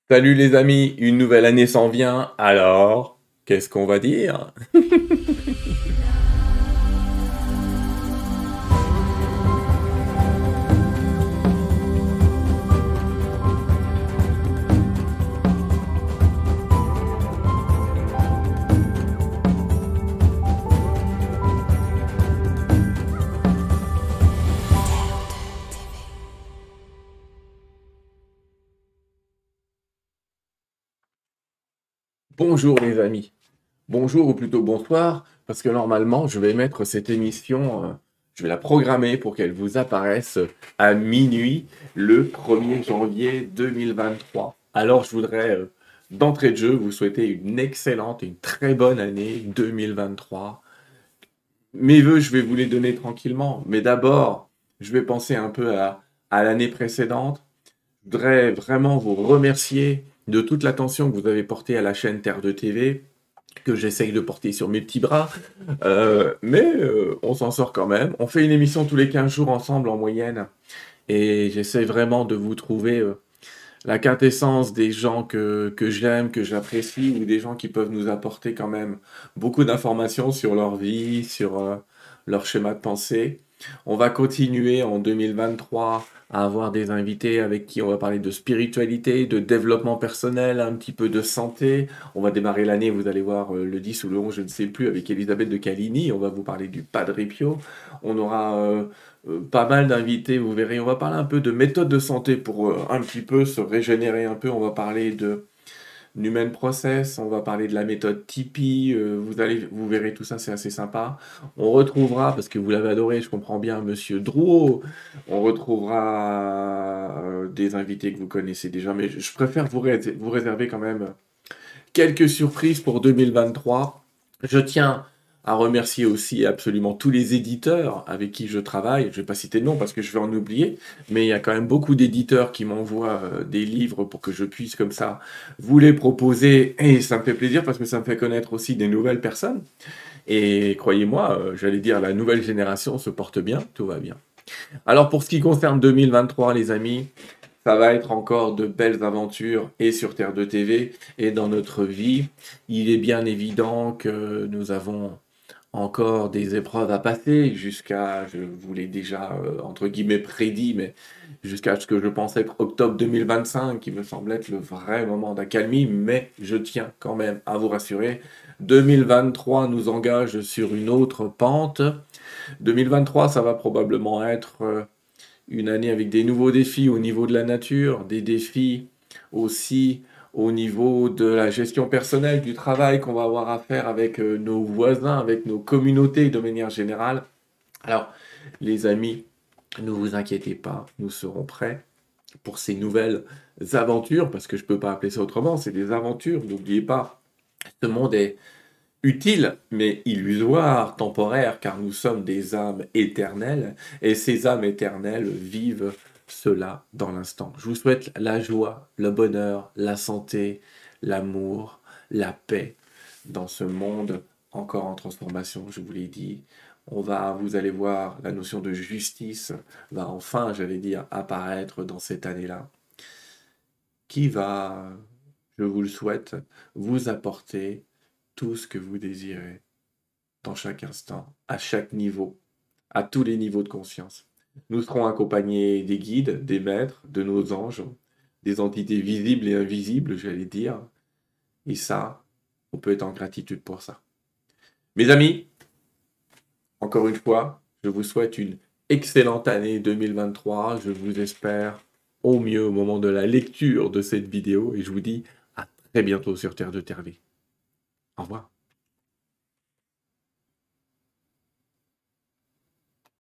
Salut les amis, une nouvelle année s'en vient, alors qu'est-ce qu'on va dire? Bonjour les amis, bonjour ou plutôt bonsoir, parce que normalement je vais mettre cette émission, je vais la programmer pour qu'elle vous apparaisse à minuit le 1er janvier 2023. Alors je voudrais d'entrée de jeu vous souhaiter une excellente et une très bonne année 2023. Mes vœux, je vais vous les donner tranquillement, mais d'abord, je vais penser un peu à l'année précédente. Je voudrais vraiment vous remercier de toute l'attention que vous avez portée à la chaîne Terre de TV, que j'essaye de porter sur mes petits bras, mais on s'en sort quand même. On fait une émission tous les 15 jours ensemble en moyenne, et j'essaie vraiment de vous trouver la quintessence des gens que j'aime, que j'apprécie, ou des gens qui peuvent nous apporter quand même beaucoup d'informations sur leur vie, sur leur schéma de pensée. On va continuer en 2023 à avoir des invités avec qui on va parler de spiritualité, de développement personnel, un petit peu de santé. On va démarrer l'année, vous allez voir, le 10 ou le 11, je ne sais plus, avec Elisabeth de Caligny. On va vous parler du Padre Pio. On aura pas mal d'invités, vous verrez. On va parler un peu de méthode de santé pour un petit peu se régénérer un peu. On va parler de Numen Process, on va parler de la méthode Tipeee, vous verrez tout ça, c'est assez sympa. On retrouvera, parce que vous l'avez adoré, je comprends bien, Monsieur Drouot, on retrouvera des invités que vous connaissez déjà, mais je préfère vous réserver quand même quelques surprises pour 2023. Je tiens à remercier aussi absolument tous les éditeurs avec qui je travaille. Je ne vais pas citer de nom parce que je vais en oublier, mais il y a quand même beaucoup d'éditeurs qui m'envoient des livres pour que je puisse comme ça vous les proposer. Et ça me fait plaisir parce que ça me fait connaître aussi des nouvelles personnes. Et croyez-moi, j'allais dire, la nouvelle génération se porte bien, tout va bien. Alors pour ce qui concerne 2023, les amis, ça va être encore de belles aventures et sur Terre de TV et dans notre vie. Il est bien évident que nous avons encore des épreuves à passer jusqu'à, je vous l'ai déjà entre guillemets prédit, mais jusqu'à ce que je pense être octobre 2025, qui me semble être le vrai moment d'accalmie, mais je tiens quand même à vous rassurer, 2023 nous engage sur une autre pente. 2023, ça va probablement être une année avec des nouveaux défis au niveau de la nature, des défis aussi au niveau de la gestion personnelle, du travail qu'on va avoir à faire avec nos voisins, avec nos communautés de manière générale. Alors, les amis, ne vous inquiétez pas, nous serons prêts pour ces nouvelles aventures, parce que je ne peux pas appeler ça autrement, c'est des aventures, n'oubliez pas, ce monde est utile, mais illusoire, temporaire, car nous sommes des âmes éternelles, et ces âmes éternelles vivent cela dans l'instant. Je vous souhaite la joie, le bonheur, la santé, l'amour, la paix dans ce monde encore en transformation, je vous l'ai dit. Vous allez voir, la notion de justice va enfin, j'allais dire, apparaître dans cette année-là, qui va, je vous le souhaite, vous apporter tout ce que vous désirez dans chaque instant, à chaque niveau, à tous les niveaux de conscience. Nous serons accompagnés des guides, des maîtres, de nos anges, des entités visibles et invisibles, j'allais dire. Et ça, on peut être en gratitude pour ça. Mes amis, encore une fois, je vous souhaite une excellente année 2023. Je vous espère au mieux au moment de la lecture de cette vidéo et je vous dis à très bientôt sur Terre de Terre. Au revoir.